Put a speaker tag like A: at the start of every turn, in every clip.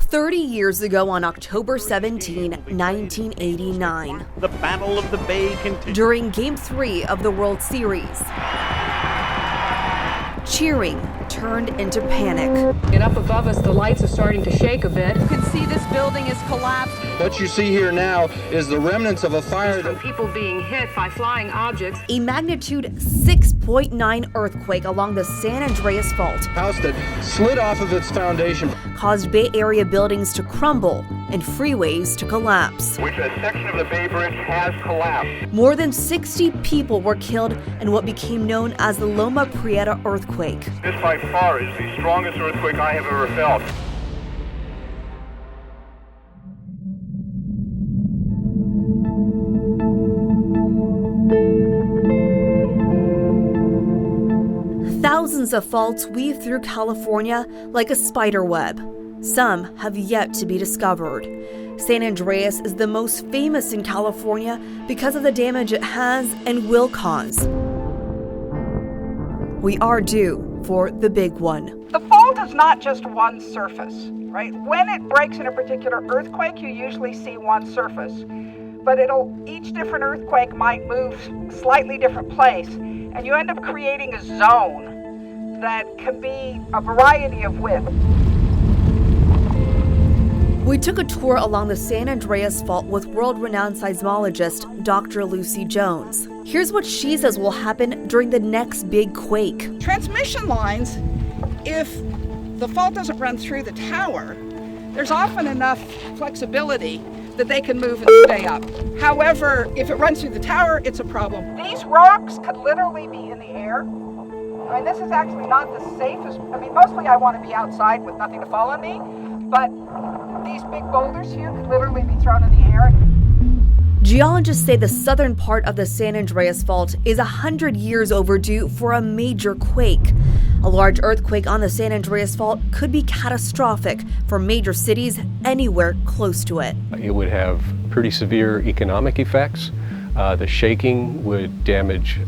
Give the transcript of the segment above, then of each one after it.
A: 30 years ago on October 17, 1989.
B: The Battle of the Bay continues.
A: During Game 3 of the World Series, cheering turned into panic.
C: And up above us, the lights are starting to shake a bit. You can see this building is collapsed.
D: What you see here now is the remnants of a fire.
C: From people being hit by flying objects.
A: A magnitude 6.9 earthquake along the San Andreas Fault.
D: House that slid off of its foundation
A: Caused Bay Area buildings to crumble and freeways to collapse.
E: Which a section of the Bay Bridge has collapsed.
A: More than 60 people were killed in what became known as the Loma Prieta earthquake.
E: This by far is the strongest earthquake I have ever felt.
A: Thousands of faults weave through California like a spider web. Some have yet to be discovered. San Andreas is the most famous in California because of the damage it has and will cause. We are due for the big one.
F: The fault is not just one surface, right? When it breaks in a particular earthquake, you usually see one surface. But each different earthquake might move a slightly different place, and you end up creating a zone that can be a variety of width.
A: We took a tour along the San Andreas Fault with world-renowned seismologist Dr. Lucy Jones. Here's what she says will happen during the next big quake.
F: Transmission lines, if the fault doesn't run through the tower, there's often enough flexibility that they can move and stay up. However, if it runs through the tower, it's a problem. These rocks could literally be in the air. I mean, this is actually not the safest. I mean, mostly I want to be outside with nothing to fall on me, but these big boulders here could literally be thrown in the air.
A: Geologists say the southern part of the San Andreas Fault is 100 years overdue for a major quake. A large earthquake on the San Andreas Fault could be catastrophic for major cities anywhere close to it.
G: It would have pretty severe economic effects. The shaking would damage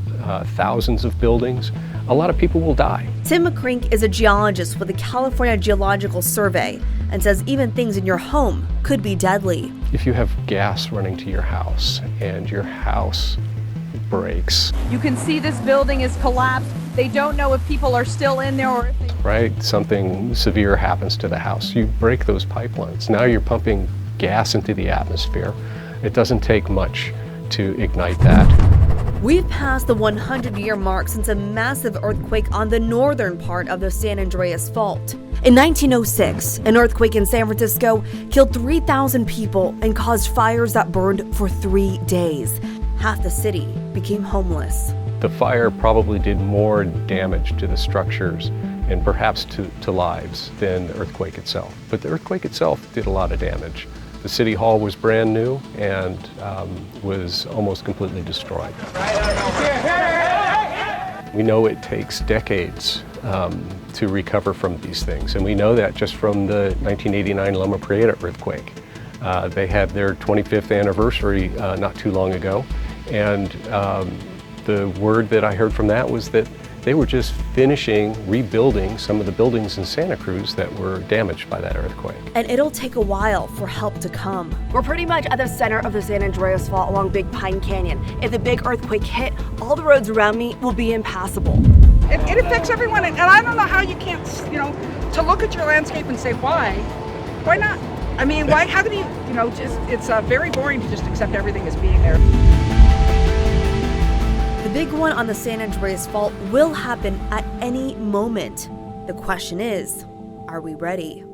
G: thousands of buildings. A lot of people will die.
A: Tim McCrink is a geologist with the California Geological Survey and says even things in your home could be deadly.
G: If you have gas running to your house and your house breaks.
C: You can see this building is collapsed. They don't know if people are still in there or if they...
G: Right, something severe happens to the house. You break those pipelines. Now you're pumping gas into the atmosphere. It doesn't take much to ignite that.
A: We've passed the 100-year mark since a massive earthquake on the northern part of the San Andreas Fault. In 1906, an earthquake in San Francisco killed 3,000 people and caused fires that burned for 3 days. Half the city became homeless.
G: The fire probably did more damage to the structures and perhaps to lives than the earthquake itself. But the earthquake itself did a lot of damage. The city hall was brand new and was almost completely destroyed. We know it takes decades to recover from these things, and we know that just from the 1989 Loma Prieta earthquake. They had their 25th anniversary not too long ago, and the word that I heard from that was that they were just finishing rebuilding some of the buildings in Santa Cruz that were damaged by that earthquake.
A: And it'll take a while for help to come. We're pretty much at the center of the San Andreas Fault along Big Pine Canyon. If the big earthquake hit, all the roads around me will be impassable.
F: It affects everyone, and I don't know how you can't, to look at your landscape and say, why? Why not? I mean, why? How can you, it's very boring to just accept everything as being there.
A: The big one on the San Andreas Fault will happen at any moment. The question is, are we ready?